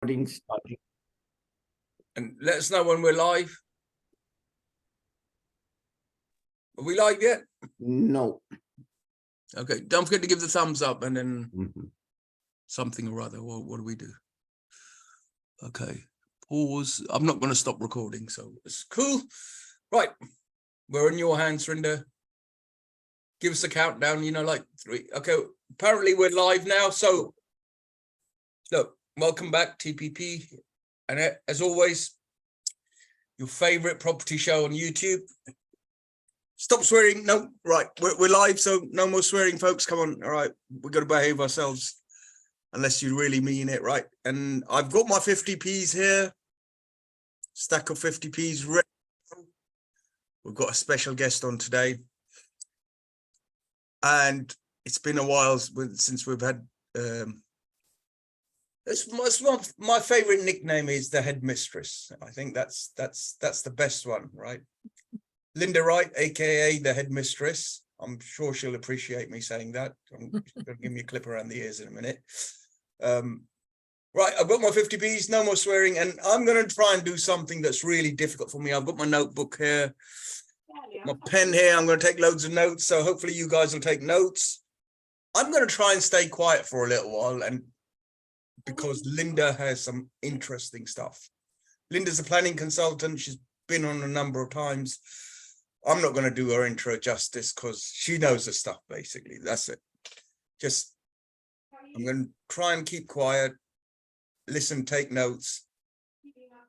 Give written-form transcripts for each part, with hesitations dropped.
Starting. And let us know when we're live. Are we live yet? No. Okay, don't forget to give the thumbs up and then something or other. What do we do? Okay, pause. I'm not going to stop recording, so it's cool. Right, we're in your hands, Rinder. Give us a countdown, like 3. Okay, apparently we're live now. So, look, welcome back, TPP. And as always, your favorite property show on YouTube. Stop swearing. No, right. We're live, so no more swearing, folks. Come on. All right. We've got to behave ourselves unless you really mean it, right? And I've got my 50p's here. Stack of 50p's ready. We've got a special guest on today. And it's been a while since we've had... my favorite nickname is the headmistress. I think that's the best one, right? Linda Wright, aka the headmistress. I'm sure she'll appreciate me saying that. I'm going to give me a clip around the ears in a minute. Right, I've got my 50p's, no more swearing, and I'm going to try and do something that's really difficult for me. I've got my notebook here, my pen here. I'm going to take loads of notes, so hopefully you guys will take notes. I'm going to try and stay quiet for a little while, and because Linda has some interesting stuff. Linda's a planning consultant. She's been on a number of times. I'm not going to do her intro justice because she knows the stuff, basically. That's it. I'm going to try and keep quiet, listen, take notes,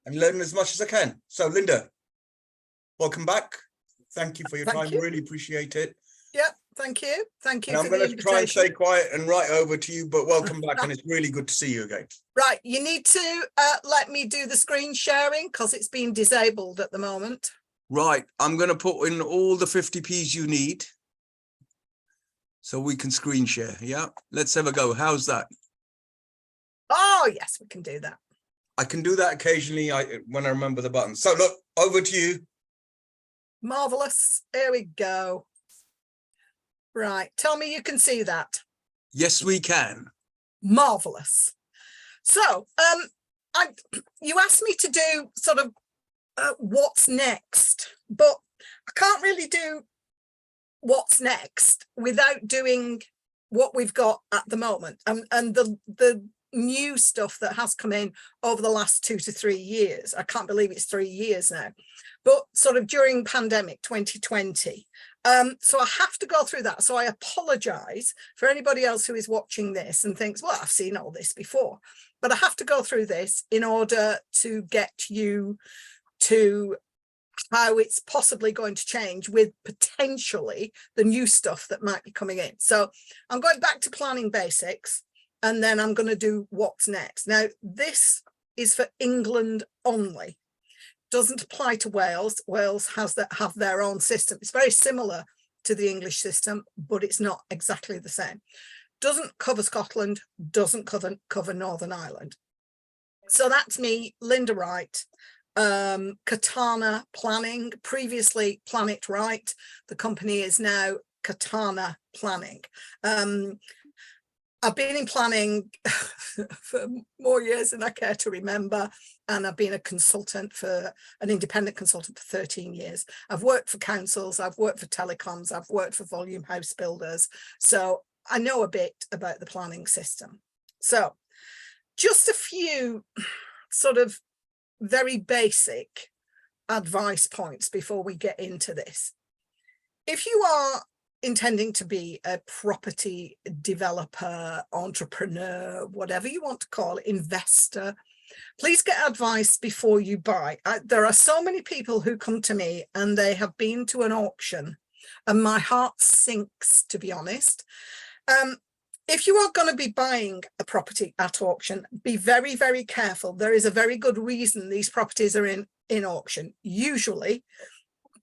and learn as much as I can. So, Linda, welcome back. Thank you for your time. Really appreciate it. Yeah, thank you. Thank you. And I'm going to try and stay quiet and right over to you, but welcome back, and it's really good to see you again. Right, you need to let me do the screen sharing because it's been disabled at the moment. Right, I'm going to put in all the 50p's you need so we can screen share. Yeah, let's have a go. How's that? Oh, yes, we can do that. I can do that occasionally when I remember the button. So look, over to you. Marvelous. Here we go. Right, tell me you can see that. Yes, we can. Marvelous. So, you asked me to do sort of what's next, but I can't really do what's next without doing what we've got at the moment and the new stuff that has come in over the last 2 to 3 years. I can't believe it's 3 years now, but sort of during pandemic 2020. So I have to go through that. So I apologize for anybody else who is watching this and thinks, well, I've seen all this before, but I have to go through this in order to get you to how it's possibly going to change with potentially the new stuff that might be coming in. So I'm going back to planning basics, and then I'm going to do what's next. Now, this is for England only. Doesn't apply to Wales. Wales have their own system. It's very similar to the English system, but it's not exactly the same. Doesn't cover Scotland, doesn't cover Northern Ireland. So that's me, Linda Wright, Katana Planning, previously Planet Right. The company is now Katana Planning. I've been in planning for more years than I care to remember, and I've been an independent consultant for 13 years. I've worked for councils, I've worked for telecoms, I've worked for volume house builders, so I know a bit about the planning system. So just a few sort of very basic advice points before we get into this. If you are intending to be a property developer, entrepreneur, whatever you want to call it, investor, please get advice before you buy. There are so many people who come to me and they have been to an auction and my heart sinks, to be honest. If you are going to be buying a property at auction, be very, very careful. There is a very good reason these properties are in auction, usually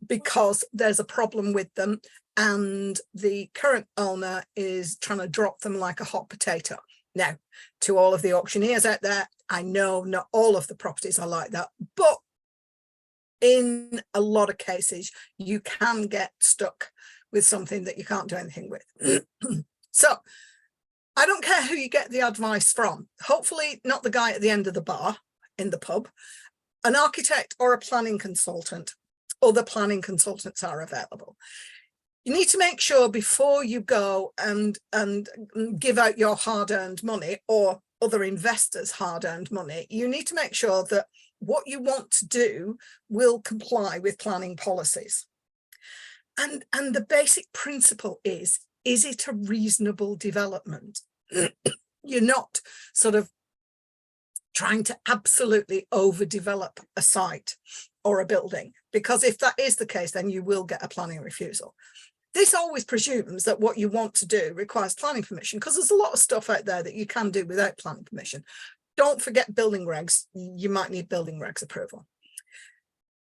because there's a problem with them and the current owner is trying to drop them like a hot potato. Now, to all of the auctioneers out there, I know not all of the properties are like that, but in a lot of cases, you can get stuck with something that you can't do anything with. So I don't care who you get the advice from. Hopefully not the guy at the end of the bar in the pub, an architect or a planning consultant. Other planning consultants are available. You need to make sure before you go and give out your hard-earned money or other investors' hard-earned money, you need to make sure that what you want to do will comply with planning policies. And the basic principle is it a reasonable development? You're not sort of trying to absolutely overdevelop a site or a building, because if that is the case, then you will get a planning refusal. This always presumes that what you want to do requires planning permission, because there's a lot of stuff out there that you can do without planning permission. Don't forget building regs. You might need building regs approval.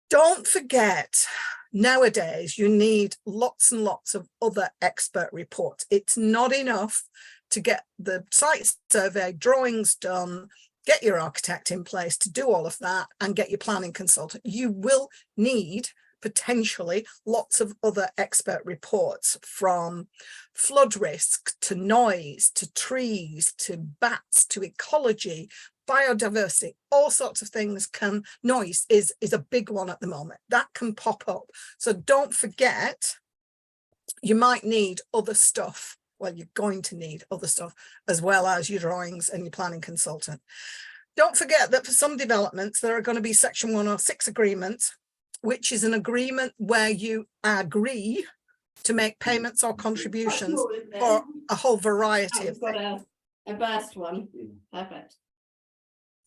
Don't forget, nowadays, you need lots and lots of other expert reports. It's not enough to get the site survey, drawings done, get your architect in place to do all of that, and get your planning consultant. You will need potentially lots of other expert reports, from flood risk to noise to trees to bats to ecology, biodiversity, all sorts of things. Noise is a big one at the moment that can pop up. So don't forget, you might need other stuff. Well, you're going to need other stuff as well as your drawings and your planning consultant. Don't forget that for some developments, there are going to be Section 106 agreements, which is an agreement where you agree to make payments or contributions for a whole variety of things. A burst one. Perfect.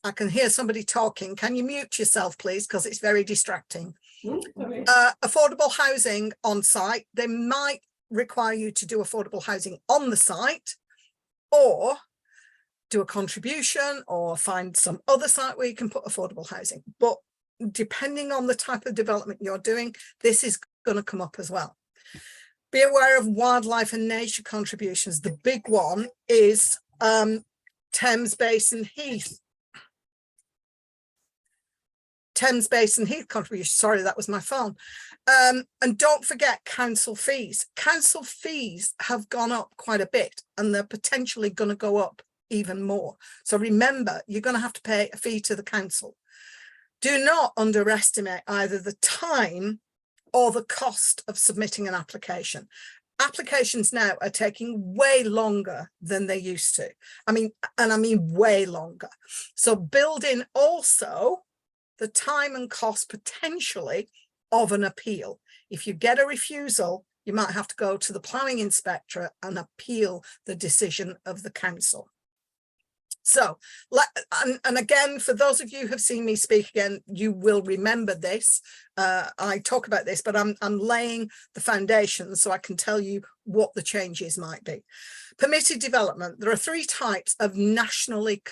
I can hear somebody talking. Can you mute yourself, please? Because it's very distracting. Okay. Affordable housing on site. They might require you to do affordable housing on the site, or do a contribution, or find some other site where you can put affordable housing. But depending on the type of development you're doing, this is going to come up as well. Be aware of wildlife and nature contributions. The big one is Thames Basin Heath. Thames Basin Heath contribution. Sorry, that was my phone. And don't forget council fees. Council fees have gone up quite a bit, and they're potentially going to go up even more. So remember, you're going to have to pay a fee to the council. Do not underestimate either the time or the cost of submitting an application. Applications now are taking way longer than they used to. I mean way longer. So build in also the time and cost potentially of an appeal. If you get a refusal, you might have to go to the planning inspectorate and appeal the decision of the council. So, and again, for those of you who have seen me speak again, you will remember this. I talk about this, but I'm laying the foundation so I can tell you what the changes might be. Permitted development. There are 3 types of nationally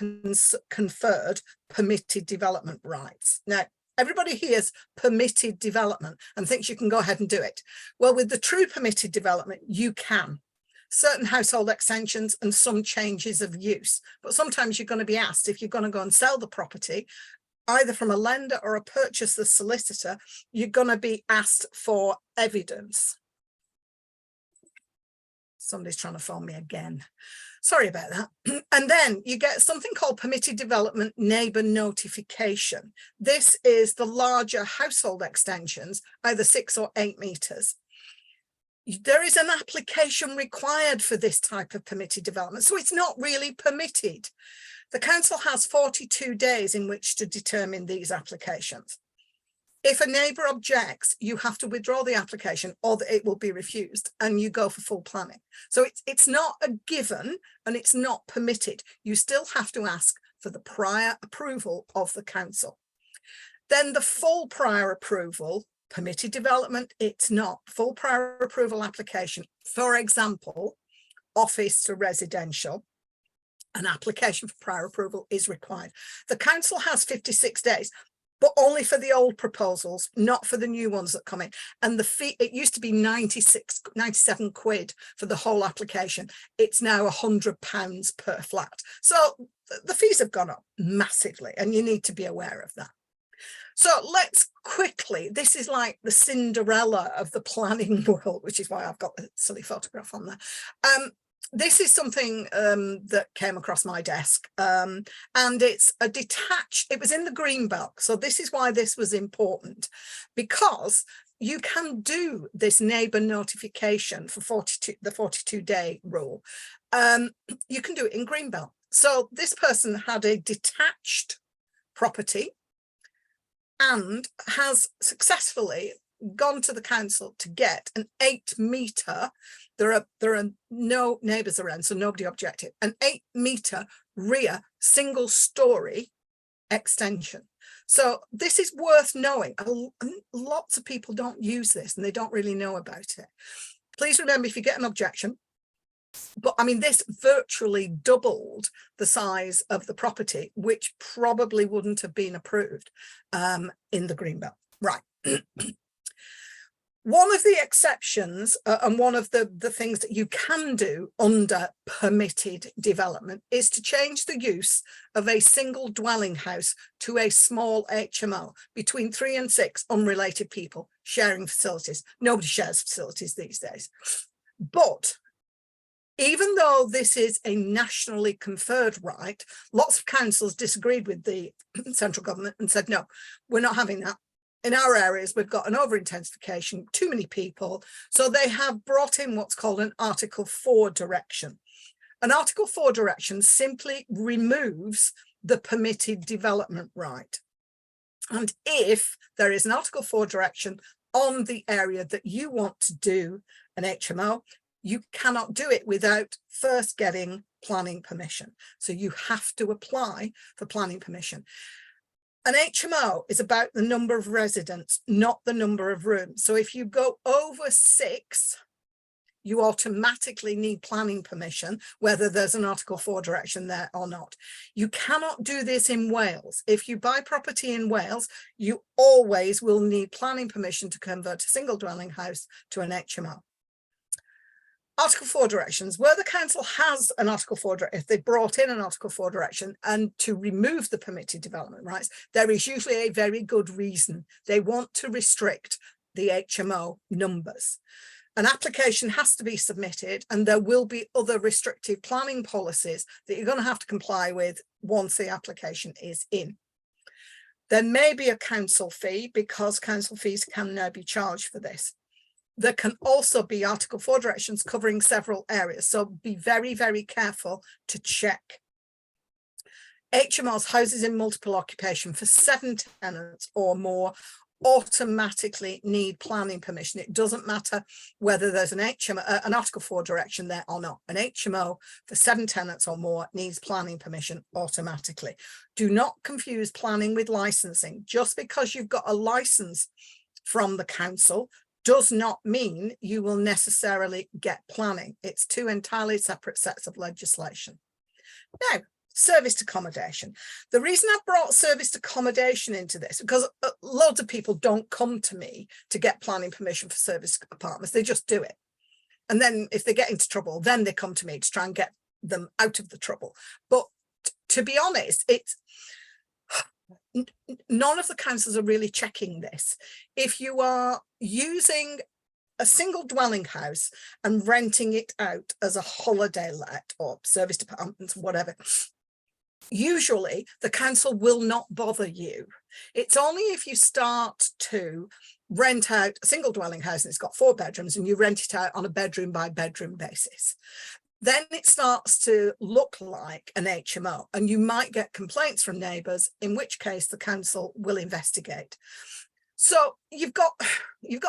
conferred permitted development rights. Now, everybody hears permitted development and thinks you can go ahead and do it. Well, with the true permitted development, you can. Certain household extensions and some changes of use. But sometimes you're going to be asked, if you're going to go and sell the property, either from a lender or a purchaser solicitor, you're going to be asked for evidence. Somebody's trying to phone me again. Sorry about that. And then you get something called permitted development neighbour notification. This is the larger household extensions, either 6 or 8 metres. There is an application required for this type of permitted development, so it's not really permitted. The council has 42 days in which to determine these applications. If a neighbour objects, you have to withdraw the application or it will be refused and you go for full planning. So it's not a given and it's not permitted. You still have to ask for the prior approval of the council. Then the full prior approval, permitted development, it's not. Full prior approval application, for example, office to residential, an application for prior approval is required. The council has 56 days, but only for the old proposals, not for the new ones that come in. And the fee, it used to be 97 quid for the whole application. It's now £100 per flat. So the fees have gone up massively, and you need to be aware of that. So let's quickly, this is like the Cinderella of the planning world, which is why I've got the silly photograph on there. this is something that came across my desk, and it's a detached, it was in the green belt. So this is why this was important, because you can do this neighbour notification for the 42-day rule. You can do it in greenbelt. So this person had a detached property and has successfully gone to the council to get an 8-metre, there are no neighbours around, so nobody objected, an 8-metre rear single story extension. So this is worth knowing. Lots of people don't use this and they don't really know about it. Please remember, if you get an objection, but I mean, this virtually doubled the size of the property, which probably wouldn't have been approved in the greenbelt. Right. One of the exceptions and one of the things that you can do under permitted development is to change the use of a single dwelling house to a small HMO between 3 and 6 unrelated people sharing facilities. Nobody shares facilities these days. But even though this is a nationally conferred right, lots of councils disagreed with the central government and said, no, we're not having that. In our areas, we've got an over-intensification, too many people. So they have brought in what's called an Article 4 direction. An Article 4 direction simply removes the permitted development right. And if there is an Article 4 direction on the area that you want to do an HMO, you cannot do it without first getting planning permission. So you have to apply for planning permission. An HMO is about the number of residents, not the number of rooms. So if you go over 6, you automatically need planning permission, whether there's an Article 4 direction there or not. You cannot do this in Wales. If you buy property in Wales, you always will need planning permission to convert a single dwelling house to an HMO. Article 4 directions, where the council has an Article 4 direction, if they brought in an Article 4 direction and to remove the permitted development rights, there is usually a very good reason. They want to restrict the HMO numbers. An application has to be submitted and there will be other restrictive planning policies that you're going to have to comply with once the application is in. There may be a council fee because council fees can now be charged for this. There can also be Article 4 directions covering several areas. So be very, very careful to check. HMOs, houses in multiple occupation for 7 tenants or more, automatically need planning permission. It doesn't matter whether there's an HMO, an Article 4 direction there or not. An HMO for 7 tenants or more needs planning permission automatically. Do not confuse planning with licensing. Just because you've got a license from the council does not mean you will necessarily get planning. It's 2 entirely separate sets of legislation. Now, serviced accommodation. The reason I brought serviced accommodation into this, because loads of people don't come to me to get planning permission for serviced apartments. They just do it. And then if they get into trouble, then they come to me to try and get them out of the trouble. But to be honest, it's none of the councils are really checking this. If you are using a single dwelling house and renting it out as a holiday let or serviced apartments, whatever, usually the council will not bother you. It's only if you start to rent out a single dwelling house and it's got 4 bedrooms and you rent it out on a bedroom by bedroom basis, then it starts to look like an HMO and you might get complaints from neighbours, in which case the council will investigate. So you've got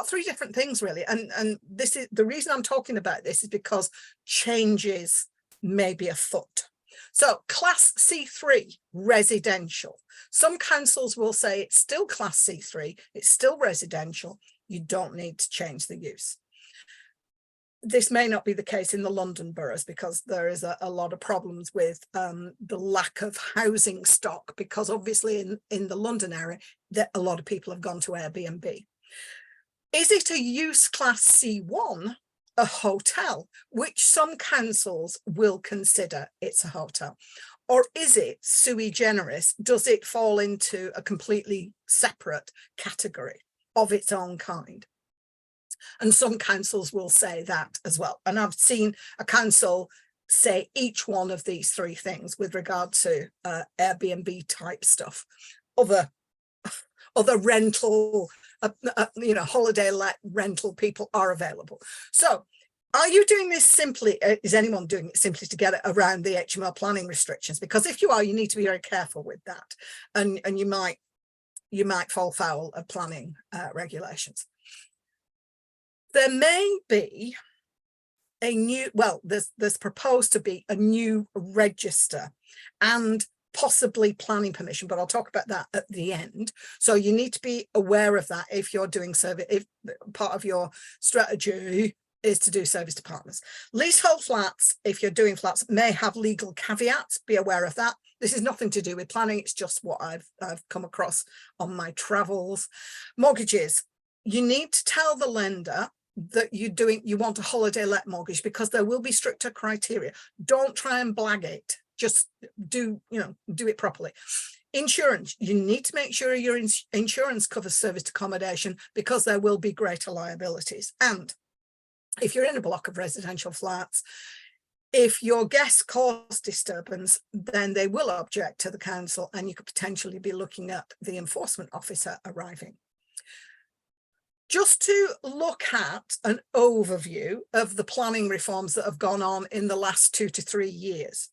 3 different things really, and this is the reason I'm talking about this is because changes may be afoot. So class C3 residential. Some councils will say it's still class C3, it's still residential, you don't need to change the use. This may not be the case in the London boroughs because there is a lot of problems with the lack of housing stock, because obviously in the London area that a lot of people have gone to Airbnb. Is it a use class C1, a hotel, which some councils will consider it's a hotel? Or is it sui generis? Does it fall into a completely separate category of its own kind? And some councils will say that as well. And I've seen a council say each one of these three things with regard to Airbnb type stuff, other rental, you know, holiday let rental people are available. So are you doing this simply, is anyone doing it simply to get it around the HMO planning restrictions? Because if you are, you need to be very careful with that, and you might fall foul of planning regulations. There may be a new, well, there's proposed to be a new register and possibly planning permission, but I'll talk about that at the end. So you need to be aware of that if you're doing service, if part of your strategy is to do service to partners. Leasehold flats, if you're doing flats, may have legal caveats. Be aware of that. This is nothing to do with planning. It's just what I've come across on my travels. Mortgages, you need to tell the lender that you want a holiday let mortgage, because there will be stricter criteria. Don't try and blag it. Just do it properly. Insurance, you need to make sure your insurance covers serviced accommodation, because there will be greater liabilities. And if you're in a block of residential flats, if your guests cause disturbance, then they will object to the council, and you could potentially be looking at the enforcement officer arriving. Just to look at an overview of the planning reforms that have gone on in the last 2 to 3 years.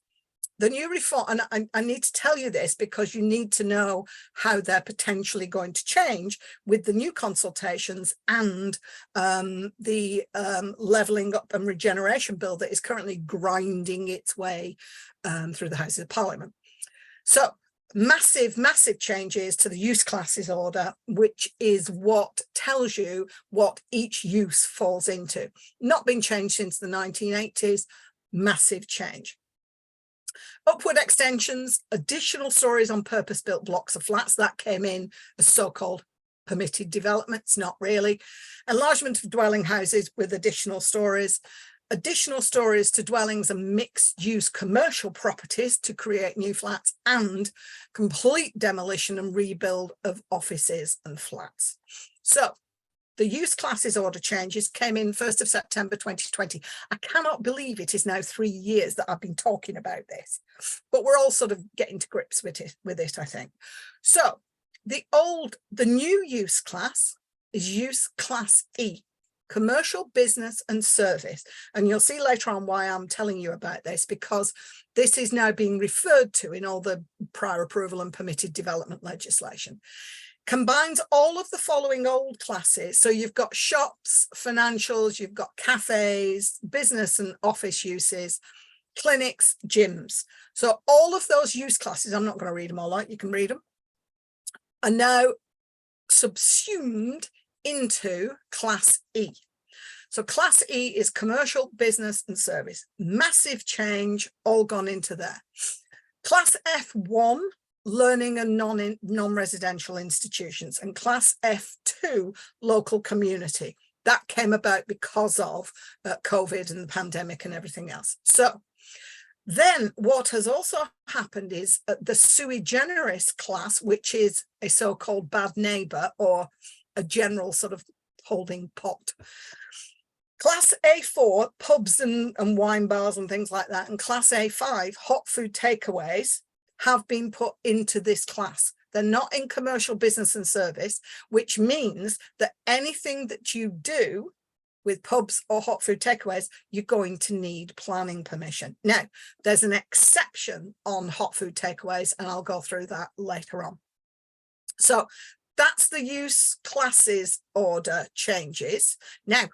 The new reform, and I need to tell you this because you need to know how they're potentially going to change with the new consultations and the levelling up and regeneration bill that is currently grinding its way through the Houses of Parliament. So massive changes to the use classes order, which is what tells you what each use falls into. Not been changed since the 1980s, massive change. Upward extensions, additional stories on purpose-built blocks of flats, that came in as so-called permitted developments, not really. Enlargement of dwelling houses with additional stories to dwellings and mixed-use commercial properties to create new flats, and complete demolition and rebuild of offices and flats. So the use classes order changes came in 1st of September 2020. I cannot believe it is now 3 years that I've been talking about this, but we're all sort of getting to grips with it, I think. So the new use class is use class E, commercial, business and service. And you'll see later on why I'm telling you about this, because this is now being referred to in all the prior approval and permitted development legislation. Combines all of the following old classes. So you've got shops, financials, you've got cafes, business and office uses, clinics, gyms. So all of those use classes, I'm not going to read them all out, you can read them, are now subsumed into class E. So class E is commercial, business and service. Massive change, all gone into there. Class F1, learning and non-residential institutions, and class F2, local community. That came about because of COVID and the pandemic and everything else. So then what has also happened is the sui generis class, which is a so-called bad neighbor or a general sort of holding pot. Class A4, pubs and wine bars and things like that, and class A5, hot food takeaways, have been put into this class. They're not in commercial, business and service, which means that anything that you do with pubs or hot food takeaways, you're going to need planning permission. Now, there's an exception on hot food takeaways, and I'll go through that later on. So that's the use classes order changes. Now,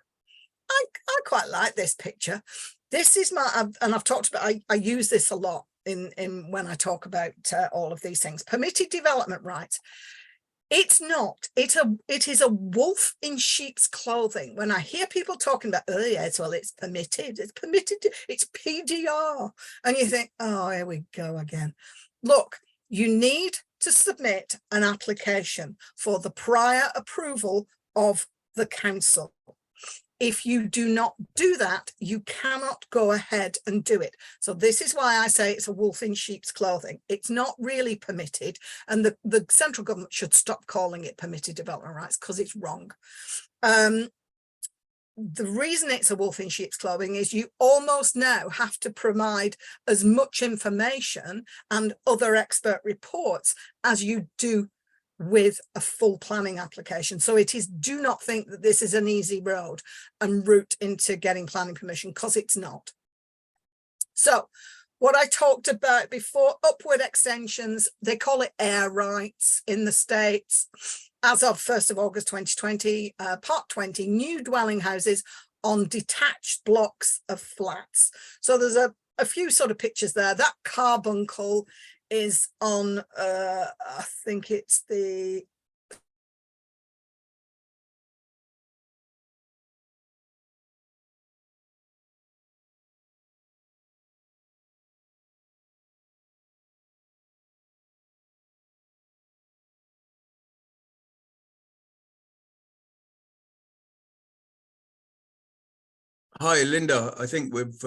I quite like this picture. This is my, and I've talked about, I use this a lot in when I talk about all of these things. Permitted development rights. It's not, it is a wolf in sheep's clothing. When I hear people talking about, oh yes, well, it's permitted, it's PDR. And you think, oh, here we go again. Look, you need to submit an application for the prior approval of the council. If you do not do that, you cannot go ahead and do it. So this is why I say it's a wolf in sheep's clothing. It's not really permitted. And the central government should stop calling it permitted development rights, because it's wrong. the reason it's a wolf in sheep's clothing is you almost now have to provide as much information and other expert reports as you do with a full planning application. So it is, do not think that this is an easy road and route into getting planning permission, because it's not. So what I talked about before, upward extensions, they call it air rights in the States. As of 1st of August 2020, Part 20, new dwelling houses on detached blocks of flats. So there's a few sort of pictures there. That carbuncle is on, I think it's the Hi, Linda. I think we've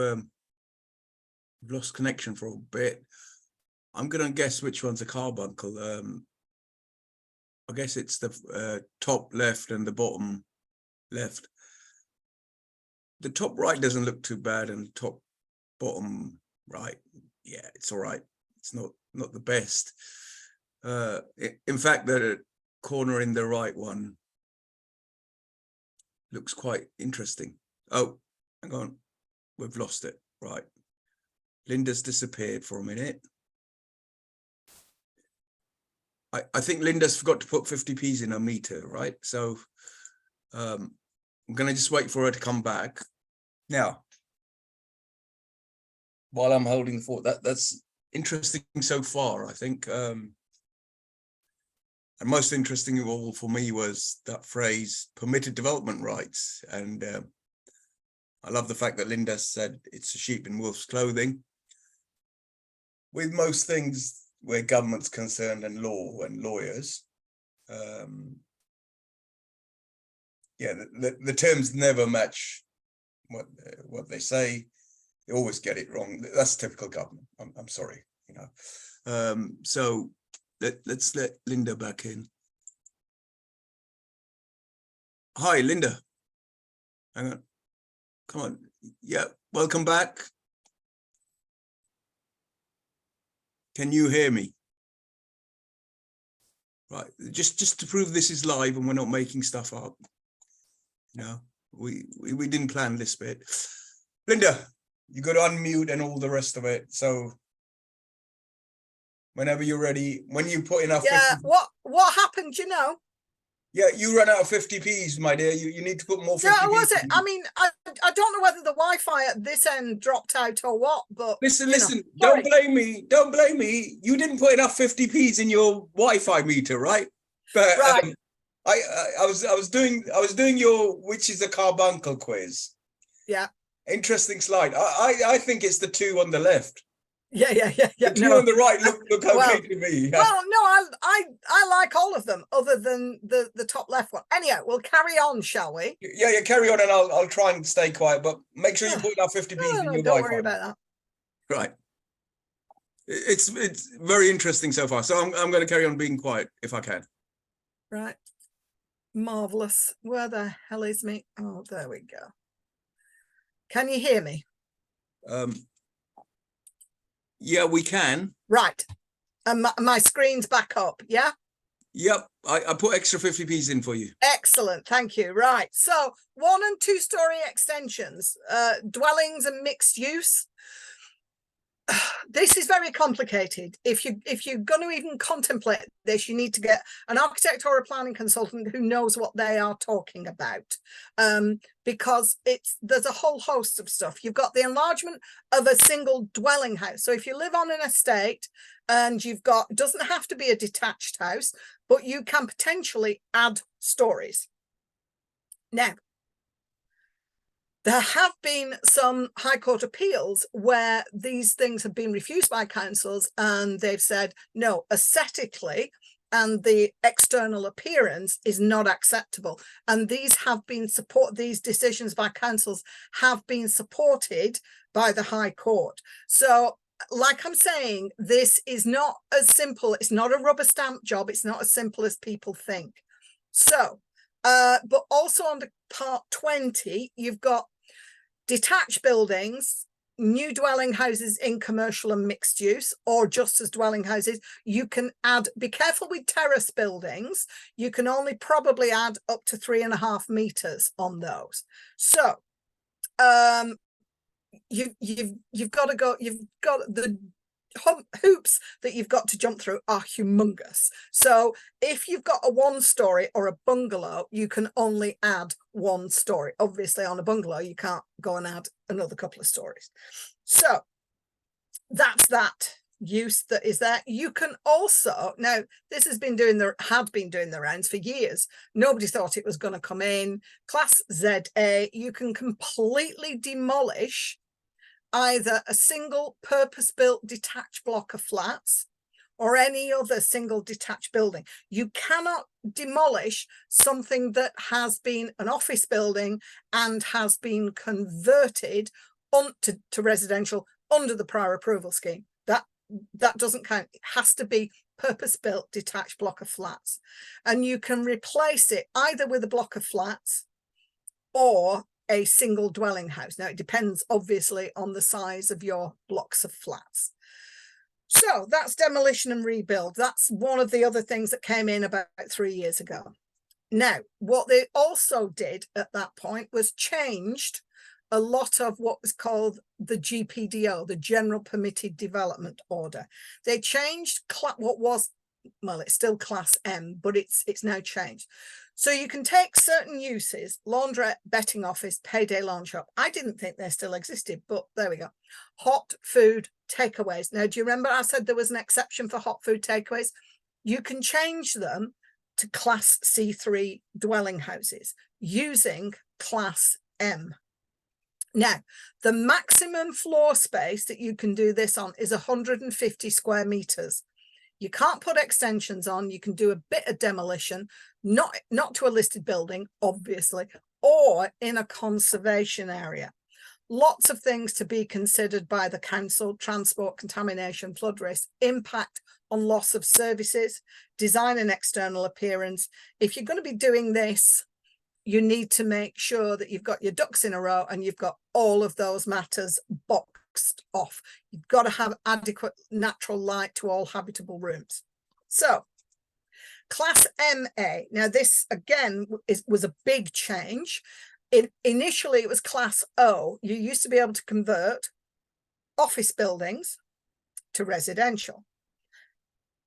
lost connection for a bit. I'm going to guess which one's a carbuncle. I guess it's the top left and the bottom left. The top right doesn't look too bad, and top bottom right, yeah, it's all right. It's not the best. In fact, the corner in the right one looks quite interesting. Oh, hang on, we've lost it. Right, Linda's disappeared for a minute. I think Linda's forgot to put 50p's in her meter, right? So I'm going to just wait for her to come back. Now, while I'm holding the fort, that's interesting so far, I think. And most interesting of all for me was that phrase, permitted development rights. And I love the fact that Linda said it's a sheep in wolf's clothing. With most things where government's concerned and law and lawyers, yeah, the terms never match what they say. They always get it wrong. That's typical government. I'm sorry, you know. So let's let Linda back in. Hi, Linda. Hang on. Come on. Yeah, welcome back. Can you hear me? Right, just to prove this is live and we're not making stuff up. No, we didn't plan this bit. Linda, you got to unmute and all the rest of it. So whenever you're ready, when you put enough. Yeah, 50... what happened, you know? Yeah, you ran out of 50p's, my dear. You need to put more 50p's. Yeah, was it? I mean, I don't know whether the Wi-Fi at this end dropped out or what, but listen, don't blame me. Don't blame me. You didn't put enough 50p's in your Wi-Fi meter, right? But right. I was doing your which is a carbuncle quiz. Yeah. Interesting slide. I think it's the two on the left. Yeah. The two on the right look okay to me. Yeah. Well, no, I like all of them other than the top left one. Anyhow, we'll carry on, shall we? Yeah, carry on, and I'll try and stay quiet, but make sure you put enough 50p's in your Wi-Fi. Don't worry about that. Right. It's very interesting so far. So I'm going to carry on being quiet if I can. Right. Marvelous. Where the hell is me? Oh, there we go. Can you hear me? Yeah, we can. Right. And my screen's back up, yeah? Yep, I put extra 50p's in for you. Excellent, thank you. Right, so 1- and 2-story extensions, dwellings and mixed use. This is very complicated. If you're going to even contemplate this, you need to get an architect or a planning consultant who knows what they are talking about, because there's a whole host of stuff. You've got the enlargement of a single dwelling house. So if you live on an estate and you've got, it doesn't have to be a detached house, but you can potentially add stories. Now, there have been some High Court appeals where these things have been refused by councils, and they've said, no, aesthetically and the external appearance is not acceptable. And these decisions by councils have been supported by the High Court. So like I'm saying, this is not as simple. It's not a rubber stamp job. It's not as simple as people think. So, but also on the part 20, you've got detached buildings, new dwelling houses in commercial and mixed use, or just as dwelling houses. You can add, be careful with terrace buildings, you can only probably add up to 3.5 meters on those. So you've got to go, you've got the hoops that you've got to jump through are humongous. So if you've got a 1-story or a bungalow, you can only add 1 story. Obviously on a bungalow you can't go and add another couple of stories. So that's that use that is there. You can also, now this had been doing the rounds for years. Nobody thought it was going to come in. Class ZA, you can completely demolish either a single purpose-built detached block of flats or any other single detached building. You cannot demolish something that has been an office building and has been converted to residential under the prior approval scheme. That doesn't count. It has to be purpose-built detached block of flats. And you can replace it either with a block of flats or a single dwelling house. Now, it depends obviously on the size of your blocks of flats. So that's demolition and rebuild. That's one of the other things that came in about 3 years ago. Now, what they also did at that point was changed a lot of what was called the GPDO, the General Permitted Development Order. They changed what was, well, it's still Class M, but it's now changed. So you can take certain uses, laundrette, betting office, payday loan shop. I didn't think they still existed, but there we go. Hot food takeaways. Now, do you remember I said there was an exception for hot food takeaways? You can change them to Class C3 dwelling houses using Class M. Now, the maximum floor space that you can do this on is 150 square meters. You can't put extensions on. You can do a bit of demolition, not to a listed building, obviously, or in a conservation area. Lots of things to be considered by the council: transport, contamination, flood risk, impact on loss of services, design and external appearance. If you're going to be doing this, you need to make sure that you've got your ducks in a row and you've got all of those matters boxed off. You've got to have adequate natural light to all habitable rooms. So Class MA, now this again was a big change. Initially it was Class O. You used to be able to convert office buildings to residential.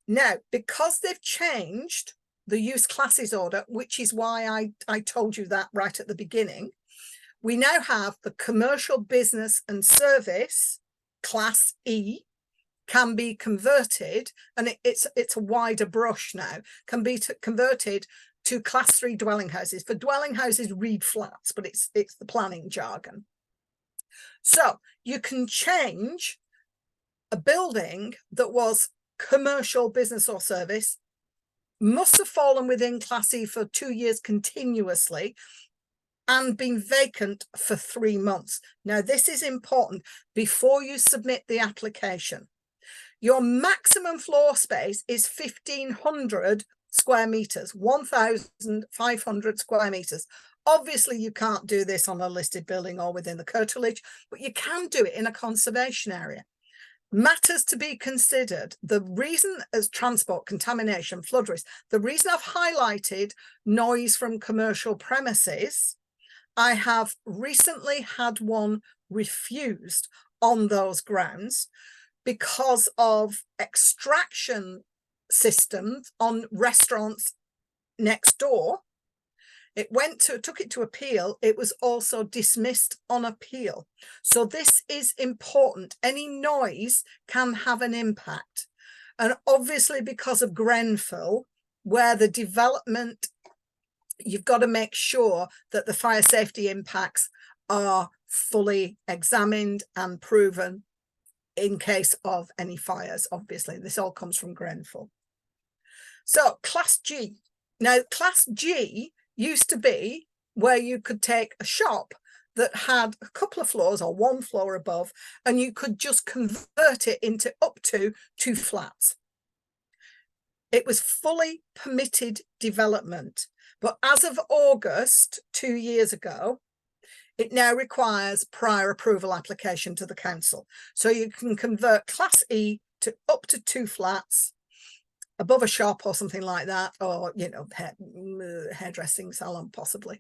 Now, because they've changed the use classes order, which is why I told you that right at the beginning, we now have the commercial business and service Class E can be converted, and it's a wider brush now, can be converted to Class 3 dwelling houses. For dwelling houses, read flats, but it's the planning jargon. So you can change a building that was commercial business or service, must have fallen within Class E for 2 years continuously, and been vacant for 3 months. Now, this is important before you submit the application. Your maximum floor space is 1,500 square meters, 1,500 square meters. Obviously, you can't do this on a listed building or within the curtilage, but you can do it in a conservation area. Matters to be considered. The reason as transport, contamination, flood risk, the reason I've highlighted noise from commercial premises, I have recently had one refused on those grounds because of extraction systems on restaurants next door. It took it to appeal. It was also dismissed on appeal. So this is important. Any noise can have an impact. And obviously because of Grenfell, where the development, you've got to make sure that the fire safety impacts are fully examined and proven in case of any fires. Obviously, this all comes from Grenfell. So Class G. Now, Class G used to be where you could take a shop that had a couple of floors or 1 floor above, and you could just convert it into up to 2 flats. It was fully permitted development. But as of August 2 years ago, it now requires prior approval application to the council. So you can convert Class E to up to 2 flats above a shop or something like that, or, you know, hairdressing salon possibly.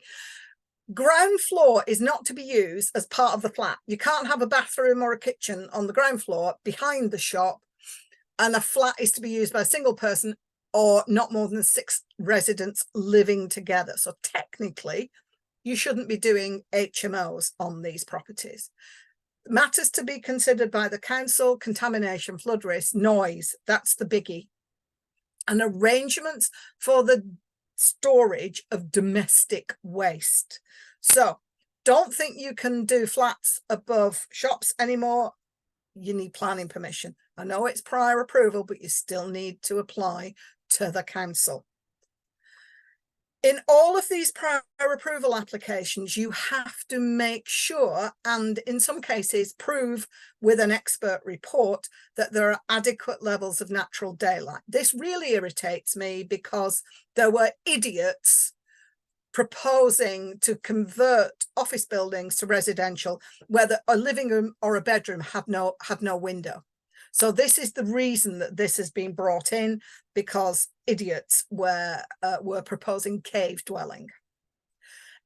Ground floor is not to be used as part of the flat. You can't have a bathroom or a kitchen on the ground floor behind the shop, and a flat is to be used by a single person or not more than 6 residents living together. So technically, you shouldn't be doing HMOs on these properties. Matters to be considered by the council: contamination, flood risk, noise, that's the biggie. And arrangements for the storage of domestic waste. So don't think you can do flats above shops anymore. You need planning permission. I know it's prior approval, but you still need to apply to the council. In all of these prior approval applications, you have to make sure, and in some cases prove with an expert report, that there are adequate levels of natural daylight. This really irritates me because there were idiots proposing to convert office buildings to residential where a living room or a bedroom had no window. So this is the reason that this has been brought in, because idiots were proposing cave dwelling.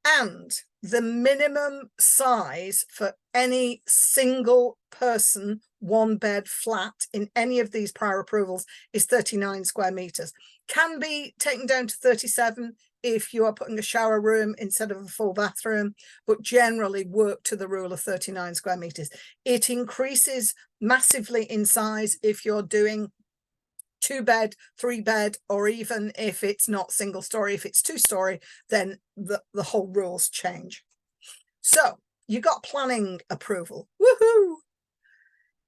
And the minimum size for any single person 1-bed flat in any of these prior approvals is 39 square meters. Can be taken down to 37 if you are putting a shower room instead of a full bathroom, but generally work to the rule of 39 square meters. It increases massively in size if you're doing 2-bed, 3-bed, or even if it's not single story. If it's 2-story, then the whole rules change. So you got planning approval. Woohoo!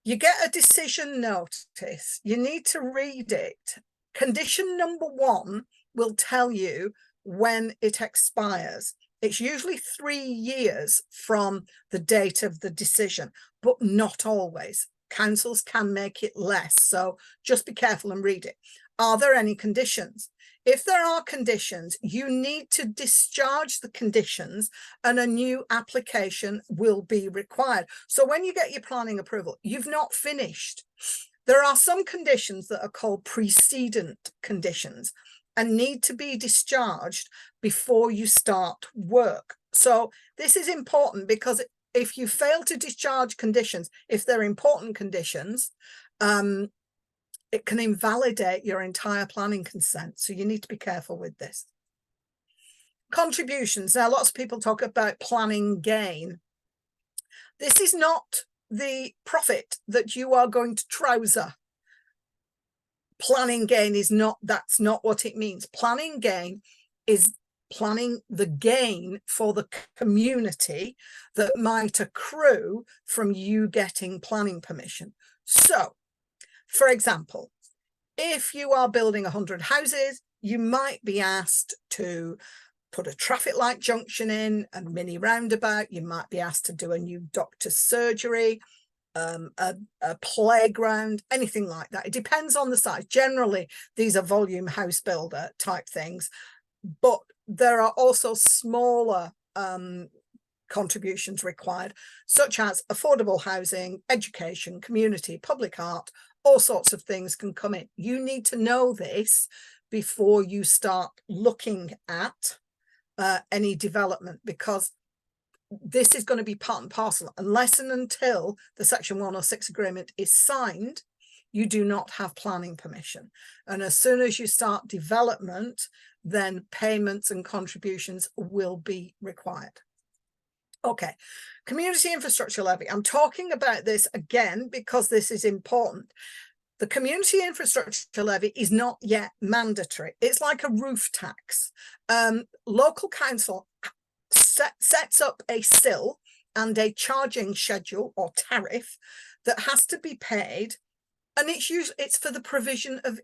You get a decision notice. You need to read it. Condition number 1 will tell you when it expires. It's usually 3 years from the date of the decision, but not always. Councils can make it less, so just be careful and read it. Are there any conditions? If there are conditions, you need to discharge the conditions and a new application will be required. So when you get your planning approval, you've not finished. There are some conditions that are called precedent conditions and need to be discharged before you start work. So this is important, because if you fail to discharge conditions, if they're important conditions, it can invalidate your entire planning consent. So you need to be careful with this. Contributions. Now, lots of people talk about planning gain. This is not the profit that you are going to trouser. Planning gain is not, that's not what it means. Planning gain is planning the gain for the community that might accrue from you getting planning permission. So, for example, if you are building 100 houses, you might be asked to put a traffic light junction in, a mini roundabout. You might be asked to do a new doctor's surgery, a playground, anything like that. It depends on the size. Generally, these are volume house builder type things, but there are also smaller contributions required, such as affordable housing, education, community, public art. All sorts of things can come in. You need to know this before you start looking at any development, because this is going to be part and parcel. Unless and until the Section 106 agreement is signed, you do not have planning permission. And as soon as you start development, then payments and contributions will be required. Okay, community infrastructure levy. I'm talking about this again because this is important. The community infrastructure levy is not yet mandatory. It's like a roof tax. Local council sets up a SIL and a charging schedule or tariff that has to be paid, and it's for the provision of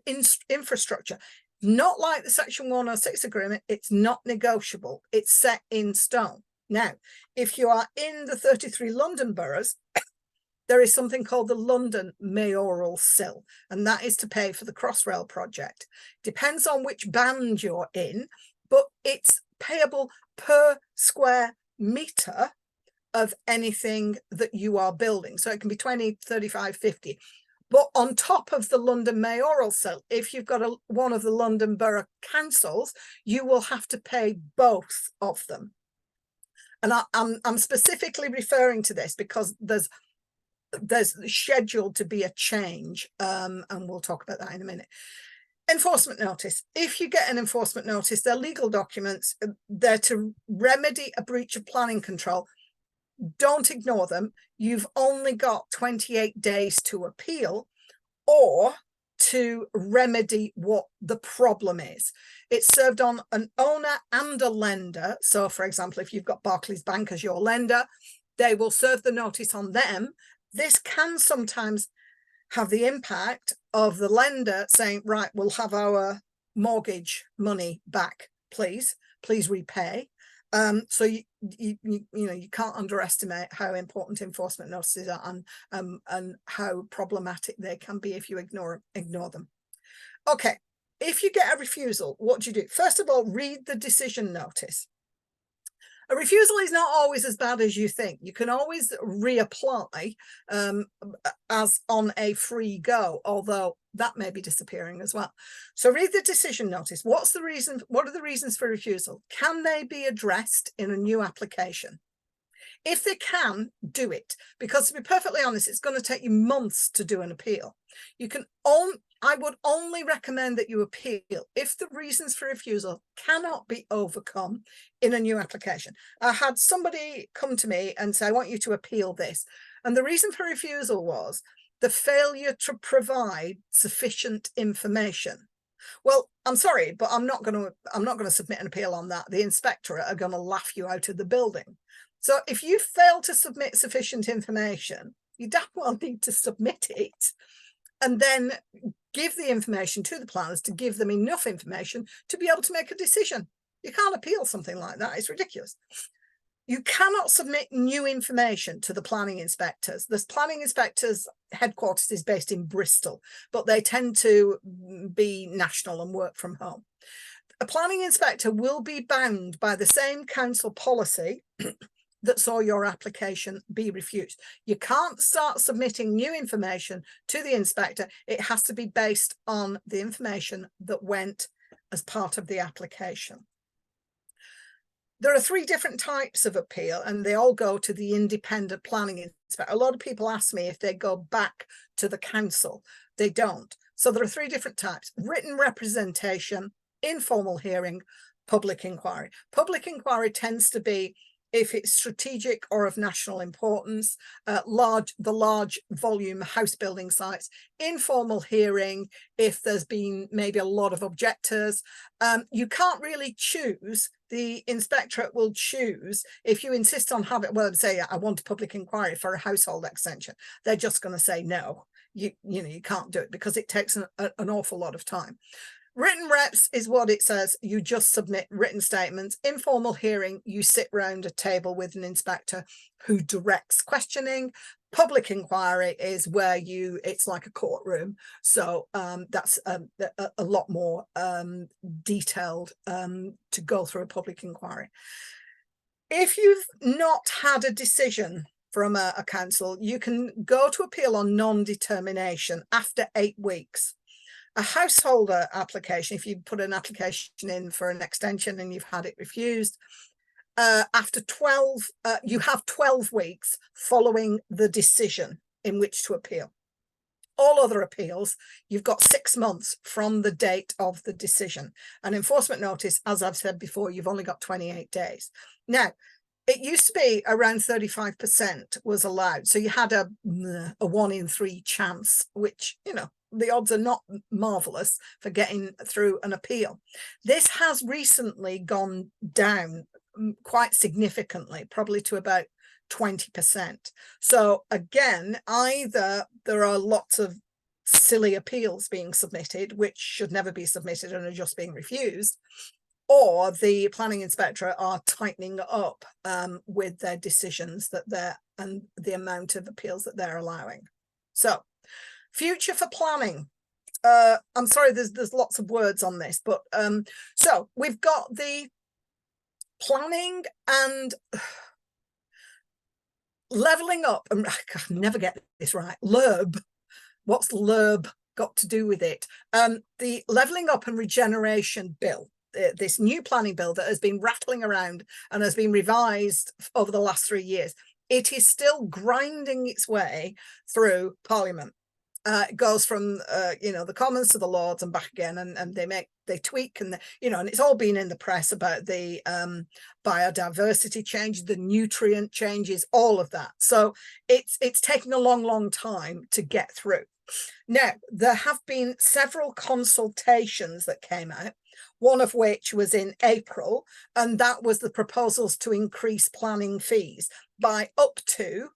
infrastructure. Not like the Section 106 agreement, it's not negotiable. It's set in stone. Now, if you are in the 33 London boroughs, there is something called the London Mayoral SIL, and that is to pay for the Crossrail project. Depends on which band you're in, but it's payable per square meter of anything that you are building. So it can be 20, 35, 50. But on top of the London mayoral sale, if you've got one of the London Borough Councils, you will have to pay both of them. And I'm specifically referring to this because there's scheduled to be a change, and we'll talk about that in a minute. Enforcement notice. If you get an enforcement notice, they're legal documents. They're to remedy a breach of planning control. Don't ignore them. You've only got 28 days to appeal or to remedy what the problem is. It's served on an owner and a lender. So, for example, if you've got Barclays Bank as your lender, they will serve the notice on them. This can sometimes have the impact of the lender saying, right, we'll have our mortgage money back, please repay. So you can't underestimate how important enforcement notices are and how problematic they can be if you ignore them. Okay, if you get a refusal, what do? First of all, read the decision notice. A refusal is not always as bad as you think. You can always reapply as on a free go, although that may be disappearing as well. So read the decision notice. What's the reason? What are the reasons for refusal? Can they be addressed in a new application? If they can, do it. Because to be perfectly honest, it's going to take you months to do an appeal. I would only recommend that you appeal if the reasons for refusal cannot be overcome in a new application. I had somebody come to me and say, I want you to appeal this. And the reason for refusal was the failure to provide sufficient information. Well, I'm sorry, but I'm not going to submit an appeal on that. The inspectorate are going to laugh you out of the building. So if you fail to submit sufficient information, you damn well need to submit it and then give the information to the planners to give them enough information to be able to make a decision. You can't appeal something like that. It's ridiculous. You cannot submit new information to the planning inspectors. The planning inspectors' headquarters is based in Bristol, but they tend to be national and work from home. A planning inspector will be bound by the same council policy that saw your application be refused. You can't start submitting new information to the inspector. It has to be based on the information that went as part of the application. There are 3 different types of appeal, and they all go to the independent planning inspector. A lot of people ask me if they go back to the council. They don't. So there are 3 different types: written representation, informal hearing, public inquiry. Public inquiry tends to be if it's strategic or of national importance, the large volume house building sites. Informal hearing if there's been maybe a lot of objectors. You can't really choose. The inspectorate will choose if you insist on having, well, say I want a public inquiry for a household extension. They're just going to say no. You can't do it because it takes an awful lot of time. Written reps is what it says. You just submit written statements. Informal hearing, you sit round a table with an inspector who directs questioning. Public inquiry is where it's like a courtroom. So that's a lot more detailed to go through a public inquiry. If you've not had a decision from a council, you can go to appeal on non-determination after 8 weeks. A householder application, if you put an application in for an extension and you've had it refused, after 12, you have 12 weeks following the decision in which to appeal. All other appeals, you've got 6 months from the date of the decision. An enforcement notice, as I've said before, you've only got 28 days. Now, it used to be around 35% was allowed. So you had a 1 in 3 chance, which, the odds are not marvelous for getting through an appeal. This has recently gone down quite significantly, probably to about 20%. So again, either there are lots of silly appeals being submitted, which should never be submitted and are just being refused, or the planning inspectorate are tightening up with their decisions and the amount of appeals that they're allowing. So future for planning. I'm sorry, there's lots of words on this, but so we've got the planning and levelling up, and I can never get this right. LURB. What's LURB got to do with it? The levelling up and regeneration bill, this new planning bill that has been rattling around and has been revised over the last 3 years. It is still grinding its way through Parliament. It goes from the Commons to the Lords and back again, and they tweak, and and it's all been in the press about the biodiversity change, the nutrient changes, all of that. So it's taken a long time to get through. Now, there have been several consultations that came out, one of which was in April, and that was the proposals to increase planning fees by up to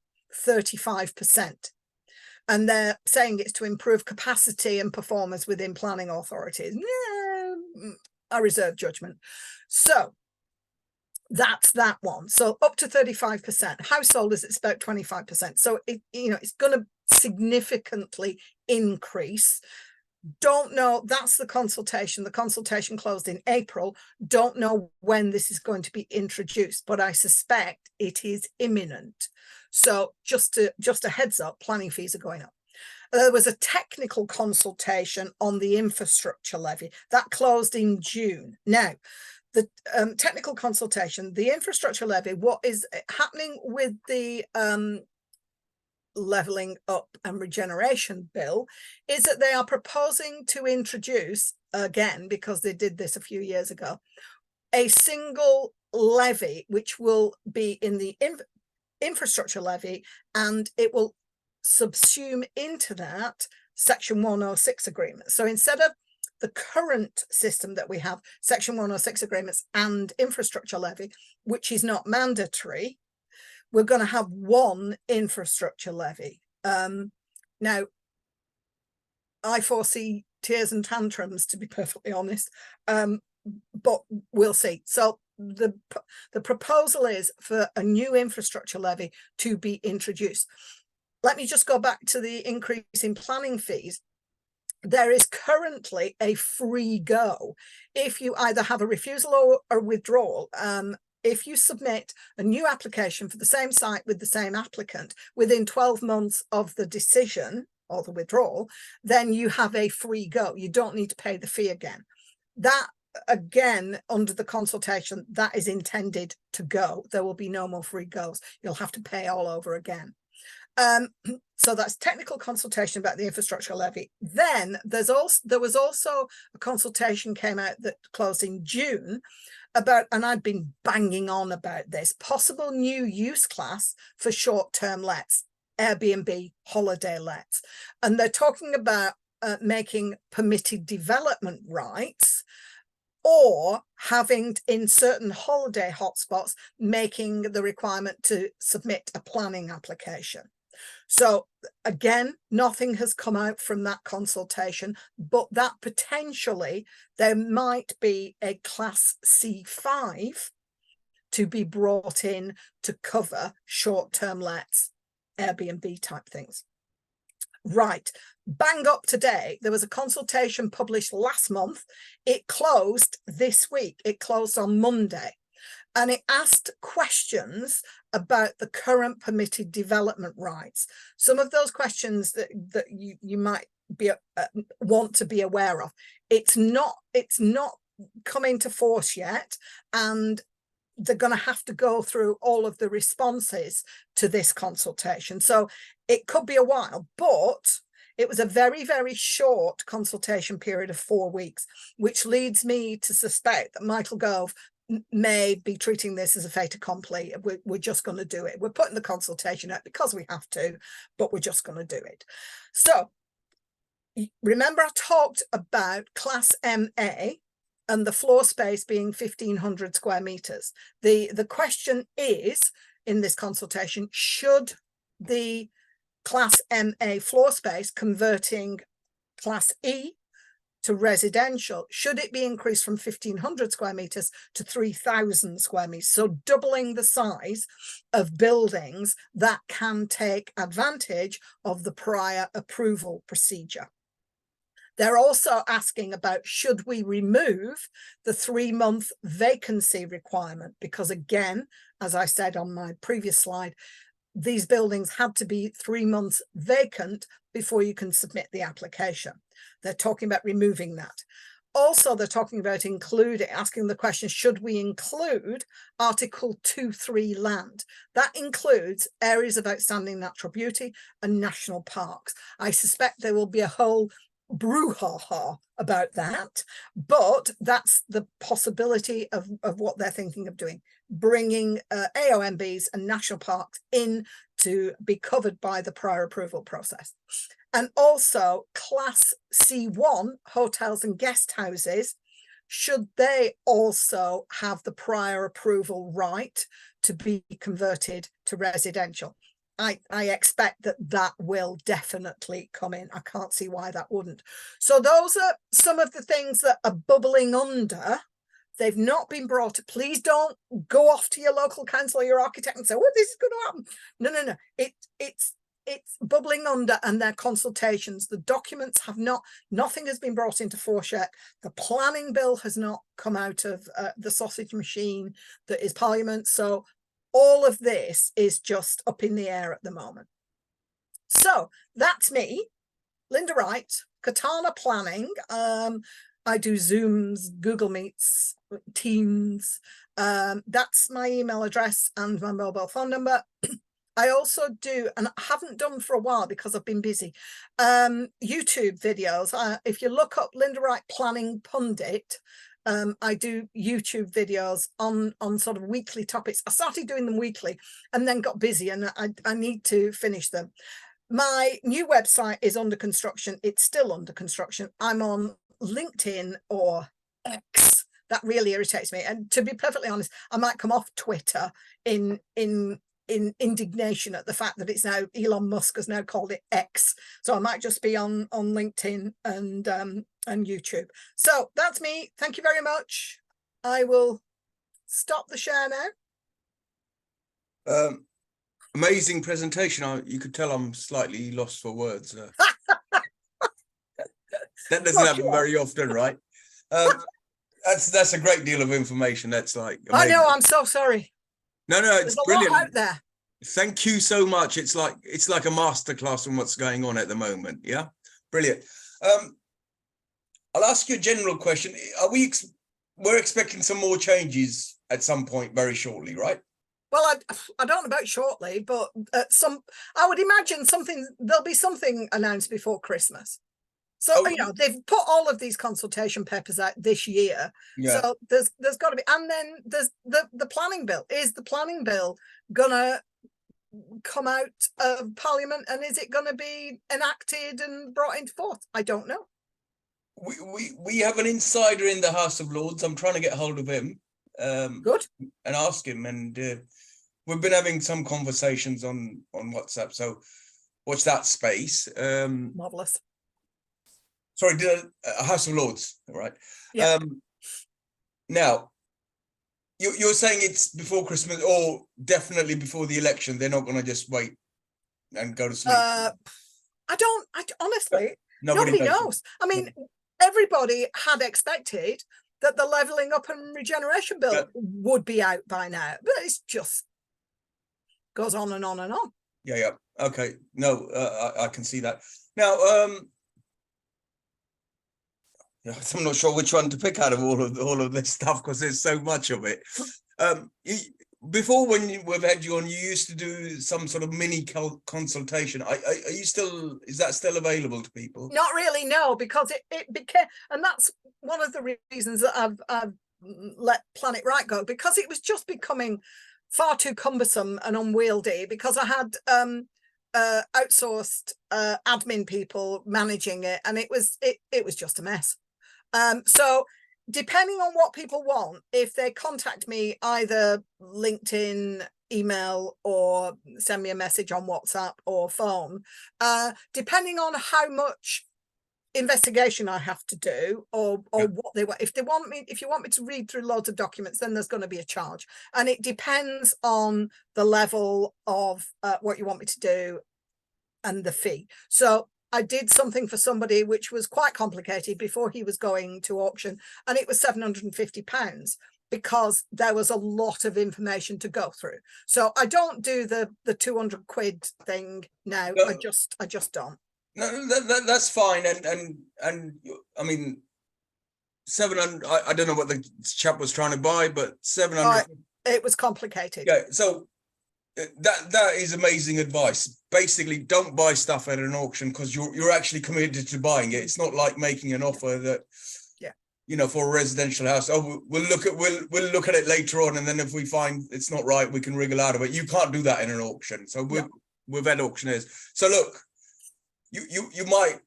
35%. And they're saying it's to improve capacity and performance within planning authorities. I reserve judgment. So that's that one. So up to 35%. Householders, it's about 25%. So it's going to significantly increase. Don't know. That's the consultation. The consultation closed in April. Don't know when this is going to be introduced, but I suspect it is imminent. So just a heads up, planning fees are going up. There was a technical consultation on the infrastructure levy that closed in June. Now, the technical consultation, the infrastructure levy, what is happening with the levelling up and regeneration bill is that they are proposing to introduce, again, because they did this a few years ago, a single levy, which will be in the infrastructure levy, and it will subsume into that Section 106 agreements. So instead of the current system that we have, Section 106 agreements and infrastructure levy, which is not mandatory, we're going to have one infrastructure levy. Now, I foresee tears and tantrums, to be perfectly honest, but we'll see. So the proposal is for a new infrastructure levy to be introduced. Let me just go back to the increase in planning fees. There is currently a free go if you either have a refusal or withdrawal. If you submit a new application for the same site with the same applicant within 12 months of the decision or the withdrawal, then you have a free go. You don't need to pay the fee again. That, again, under the consultation, that is intended to go. There will be no more free goes. You'll have to pay all over again. So that's technical consultation about the infrastructure levy. Then there was also a consultation came out that closed in June about, and I've been banging on about this, possible new use class for short-term lets, Airbnb holiday lets. And they're talking about making permitted development rights, or having, in certain holiday hotspots, making the requirement to submit a planning application. So again, nothing has come out from that consultation, but that potentially there might be a class C5 to be brought in to cover short-term lets, Airbnb type things. Right, bang up to date, there was a consultation published last month. It closed this week. It closed on Monday. And it asked questions about the current permitted development rights. Some of those questions that you might be want to be aware of. It's not come into force yet, and they're going to have to go through all of the responses to this consultation. So it could be a while, but it was a very, very short consultation period of 4 weeks, which leads me to suspect that Michael Gove may be treating this as a fait accompli. We're just going to do it. We're putting the consultation out because we have to, but we're just going to do it. So remember, I talked about Class MA and the floor space being 1,500 square meters. The question is, in this consultation, should the Class MA floor space converting Class E to residential, should it be increased from 1,500 square meters to 3,000 square meters? So doubling the size of buildings that can take advantage of the prior approval procedure. They're also asking about, should we remove the 3-month vacancy requirement? Because again, as I said on my previous slide, these buildings had to be 3 months vacant before you can submit the application. They're talking about removing that. Also, they're talking about asking the question, should we include Article 2.3 land? That includes areas of outstanding natural beauty and national parks. I suspect there will be a whole brouhaha about that, but that's the possibility of what they're thinking of doing, bringing AONBs and national parks in to be covered by the prior approval process. And also Class C1 hotels and guest houses, should they also have the prior approval right to be converted to residential? I expect that will definitely come in. I can't see why that wouldn't. So those are some of the things that are bubbling under. They've not been brought. Please don't go off to your local council or your architect and say, "Oh, this is going to happen." No. It's bubbling under, and their consultations. The documents have nothing has been brought into force yet. The planning bill has not come out of the sausage machine that is Parliament. So all of this is just up in the air at the moment. So that's me, Linda Wright, Katana Planning. I do Zooms, Google Meets, Teams. That's my email address and my mobile phone number. I also do, and I haven't done for a while because I've been busy, YouTube videos. If you look up Linda Wright Planning Pundit, I do YouTube videos on sort of weekly topics. I started doing them weekly and then got busy, and I need to finish them. My new website is under construction. It's still under construction. I'm on LinkedIn or X. That really irritates me. And to be perfectly honest, I might come off Twitter in indignation at the fact that it's now Elon Musk has now called it X. So I might just be on LinkedIn and YouTube. So that's me. Thank you very much. I will stop the share now. Amazing presentation. You could tell I'm slightly lost for words. That doesn't happen very often, right? That's a great deal of information. That's like amazing. I know. I'm so sorry. No, it's brilliant. Lot out there. Thank you so much. It's like a masterclass on what's going on at the moment. Yeah, brilliant. I'll ask you a general question. We're expecting some more changes at some point very shortly, right? Well, I don't know about shortly, but I would imagine there'll be something announced before Christmas. So, they've put all of these consultation papers out this year. Yeah. So there's got to be, and then there's the planning bill. Is the planning bill gonna come out of Parliament, and is it gonna be enacted and brought into force? I don't know. We have an insider in the House of Lords. I'm trying to get hold of him. Good. And ask him, and we've been having some conversations on WhatsApp. So watch that space. Marvelous. Sorry, House of Lords, right? Yeah. Now, you're saying it's before Christmas, or definitely before the election. They're not going to just wait and go to sleep. Honestly, nobody knows. I mean, everybody had expected that the levelling up and regeneration bill would be out by now, but it's just goes on and on and on. Yeah. Okay. No, I can see that. Now, I'm not sure which one to pick out of all of this stuff because there's so much of it. Before, when we've had you on, you used to do some sort of mini consultation. Are you still? Is that still available to people? Not really, no, because it became, and that's one of the reasons that I've let Planet Right go, because it was just becoming far too cumbersome and unwieldy. Because I had outsourced admin people managing it, and it was just a mess. So depending on what people want, if they contact me either LinkedIn, email, or send me a message on WhatsApp or phone, depending on how much investigation I have to do or what they want. If you want me to read through loads of documents, then there's going to be a charge, and it depends on the level of what you want me to do and the fee. So I did something for somebody which was quite complicated before he was going to auction, and it was £750 because there was a lot of information to go through. So I don't do the 200 quid thing now. No. I just don't. No, that's fine. And I mean, 700, I don't know what the chap was trying to buy, but 700. It was complicated. Yeah, so that is amazing advice. Basically, don't buy stuff at an auction because you're actually committed to buying it. It's not like making an offer that, you know, for a residential house. Oh, we'll look at it later on, and then if we find it's not right, we can wriggle out of it. You can't do that in an auction. So we've had auctioneers. So look, you might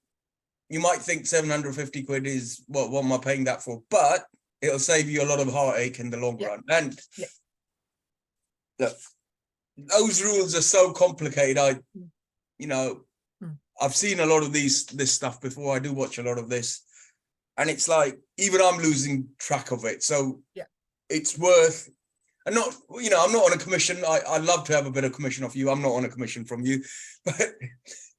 think 750 quid is what am I paying that for? But it'll save you a lot of heartache in the long run. And look, those rules are so complicated. I've seen a lot of this stuff before. I do watch a lot of this, and it's like even I'm losing track of it. So it's worth. I'm not on a commission. I'd love to have a bit of commission off you. I'm not on a commission from you, but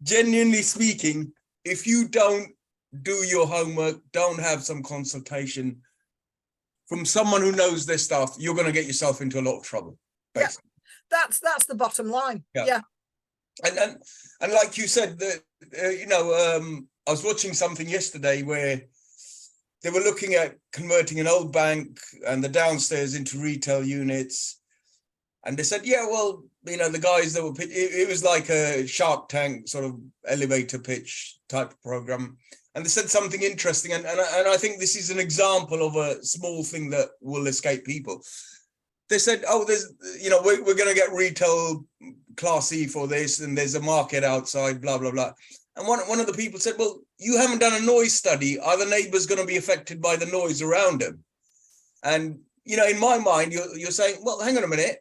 genuinely speaking, if you don't do your homework, don't have some consultation from someone who knows their stuff, you're going to get yourself into a lot of trouble. Basically. Yeah, that's the bottom line. Yeah. And like you said, I was watching something yesterday where they were looking at converting an old bank and the downstairs into retail units. And they said, the guys that were, it was like a Shark Tank sort of elevator pitch type of program. And they said something interesting. And I think this is an example of a small thing that will escape people. They said, we're going to get retail Class E for this, and there's a market outside, blah, blah, blah. And one of the people said, well, you haven't done a noise study. Are the neighbors going to be affected by the noise around them? And, in my mind, you're saying, well, hang on a minute.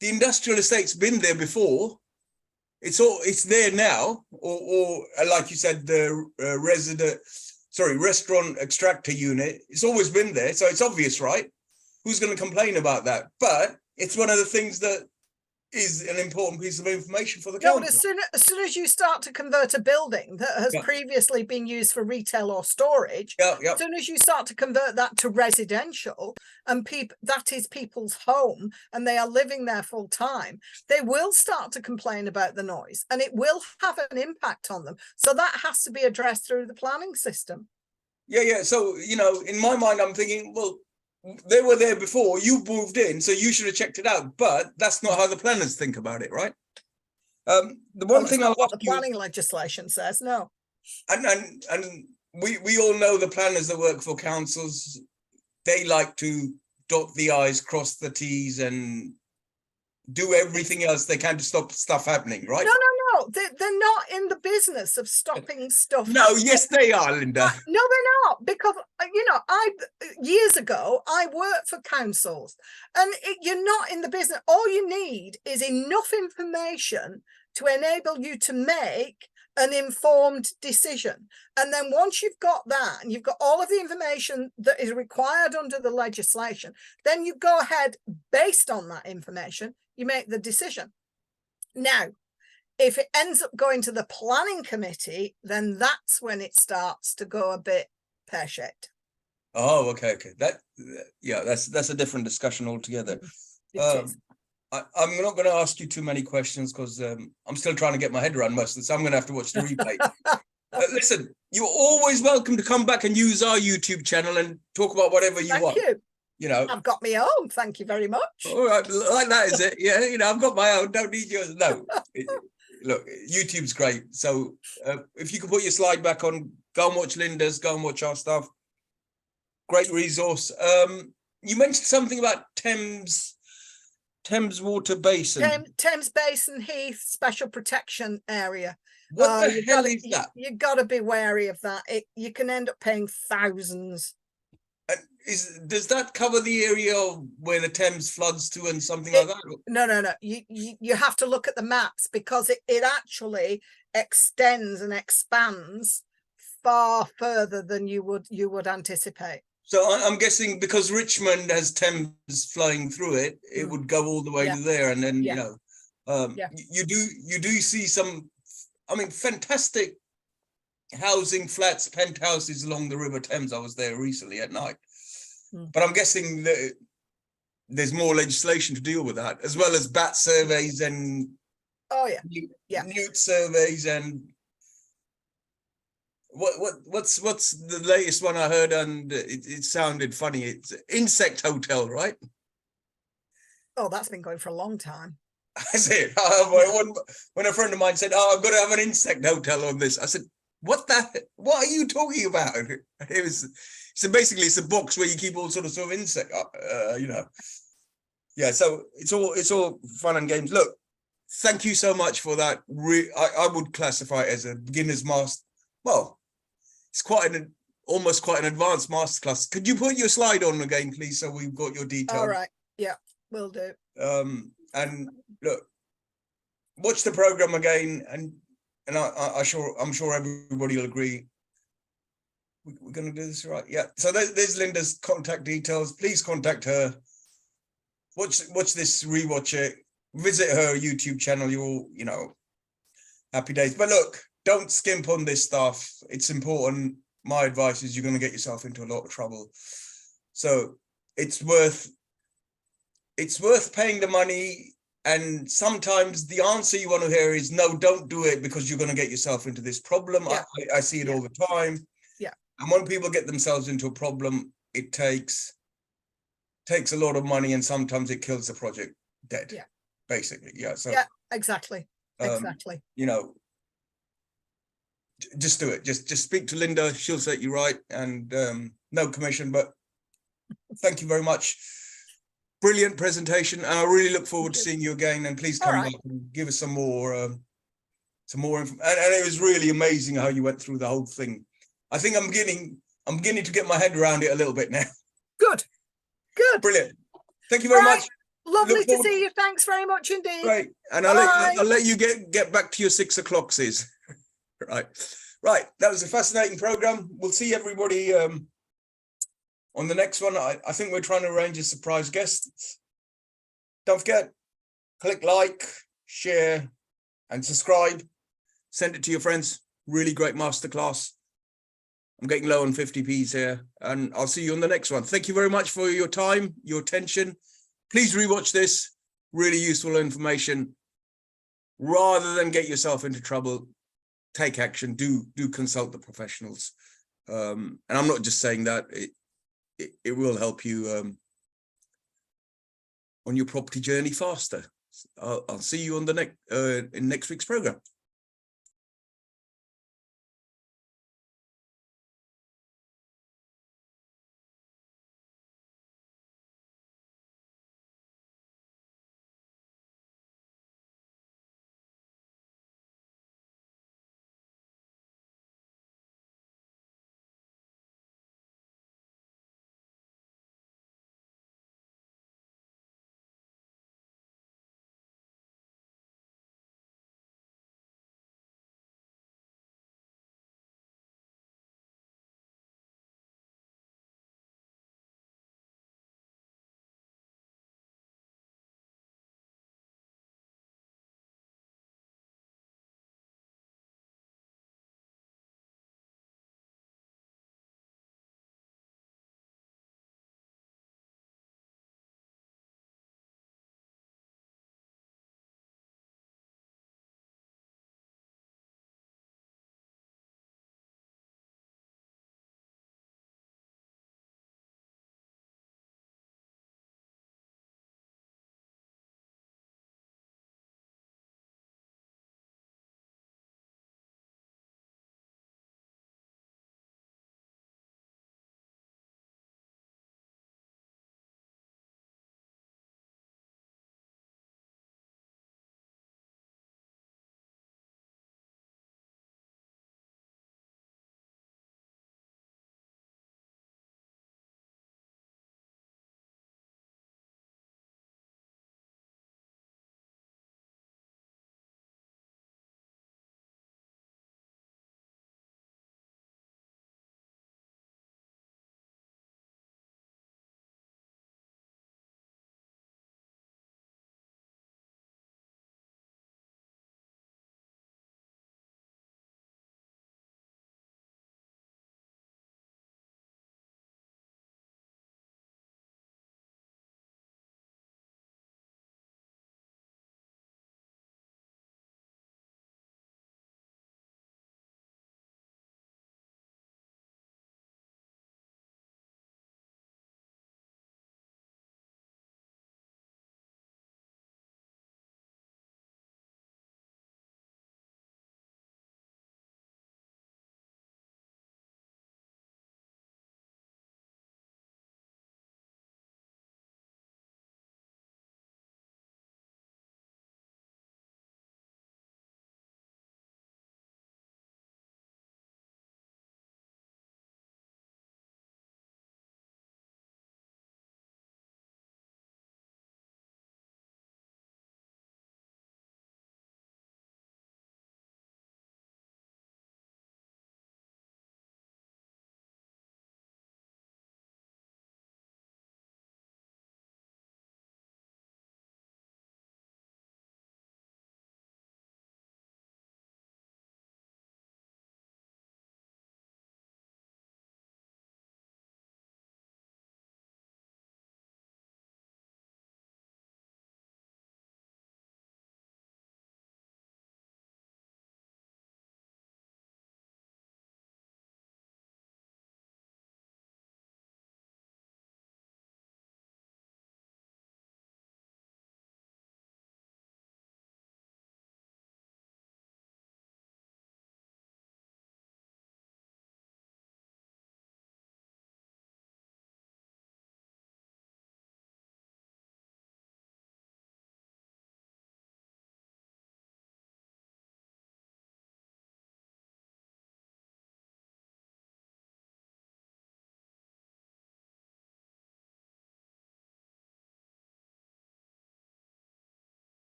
The industrial estate's been there before. It's there now. Or like you said, the restaurant extractor unit, it's always been there. So it's obvious, right? Who's going to complain about that? But it's one of the things that is an important piece of information for the council. But as soon as you start to convert a building that has previously been used for retail or storage, as soon as you start to convert that to residential, and that is people's home and they are living there full time, they will start to complain about the noise, and it will have an impact on them. So that has to be addressed through the planning system. So in my mind, I'm thinking, well, they were there before, you moved in, so you should have checked it out. But that's not how the planners think about it, right? The one thing what the planning legislation says, no. And we all know the planners that work for councils, they like to dot the I's, cross the T's, and do everything else they can to stop stuff happening, right? No. They're not in the business of stopping stuff. No, yes, they are, Linda. No, they're not, because years ago I worked for councils, and you're not in the business. All you need is enough information to enable you to make an informed decision. And then once you've got that, and you've got all of the information that is required under the legislation, then you go ahead based on that information, you make the decision. Now, if it ends up going to the planning committee, then that's when it starts to go a bit pear-shaped. Oh, okay. That's a different discussion altogether. I'm not going to ask you too many questions because I'm still trying to get my head around most of this. I'm going to have to watch the replay. Listen, you're always welcome to come back and use our YouTube channel and talk about whatever you want. Thank you. I've got my own. Thank you very much. All right, like that, is it? Yeah, I've got my own. Don't need yours. No. Look, YouTube's great. So if you could put your slide back on, go and watch Linda's, go and watch our stuff. Great resource. You mentioned something about Thames Water Basin. Thames Basin Heath Special Protection Area. What the hell is that? You've got to be wary of that. You can end up paying thousands. Does that cover the area where the Thames floods to and something like that? No. You have to look at the maps, because it actually extends and expands far further than you would anticipate. So I'm guessing because Richmond has Thames flowing through it, it would go all the way to there, and then you do see some. I mean, fantastic housing, flats, penthouses along the River Thames. I was there recently at night. But I'm guessing that there's more legislation to deal with that, as well as bat surveys and newt surveys and what's the latest one I heard, and it sounded funny. It's insect hotel, right? Oh, that's been going for a long time. That's it. When a friend of mine said, "Oh, I've got to have an insect hotel on this," I said, "What are you talking about?" It was so basically it's a box where you keep all sort of insect, you know. Yeah, so it's all fun and games. Look, thank you so much for that. I would classify it as a beginner's master. Well, it's almost quite an advanced masterclass. Could you put your slide on again, please, so we've got your details? All right. Yeah, will do. And look, watch the program again, and I'm sure everybody will agree. We're going to do this right. Yeah. So there's Linda's contact details. Please contact her. Watch this, rewatch it, visit her YouTube channel. You know, happy days. But look, don't skimp on this stuff. It's important. My advice is you're going to get yourself into a lot of trouble. So it's worth paying the money. And sometimes the answer you want to hear is no, don't do it because you're going to get yourself into this problem. Yeah. I see it all the time. Yeah. And when people get themselves into a problem, it takes a lot of money, and sometimes it kills the project dead. Yeah. Basically. Yeah. So yeah, exactly. Exactly. You know, just do it. Just speak to Linda. She'll set you right, and no commission, but thank you very much. Brilliant presentation, and I really look forward to seeing you again. And please come back and give us some more information. And it was really amazing how you went through the whole thing. I think I'm beginning to get my head around it a little bit now. Good. Brilliant. Thank you very much. Lovely to see you. Thanks very much indeed. Right, and I'll let you get back to your 6 o'clock, sis. Right. That was a fascinating program. We'll see everybody on the next one. I think we're trying to arrange a surprise guest. Don't forget, click like, share, and subscribe. Send it to your friends. Really great masterclass. I'm getting low on 50p's here, and I'll see you on the next one. Thank you very much for your time, your attention. Please rewatch this. Really useful information. Rather than get yourself into trouble, take action. Do consult the professionals. And I'm not just saying that. It will help you on your property journey faster. I'll see you on the in next week's program.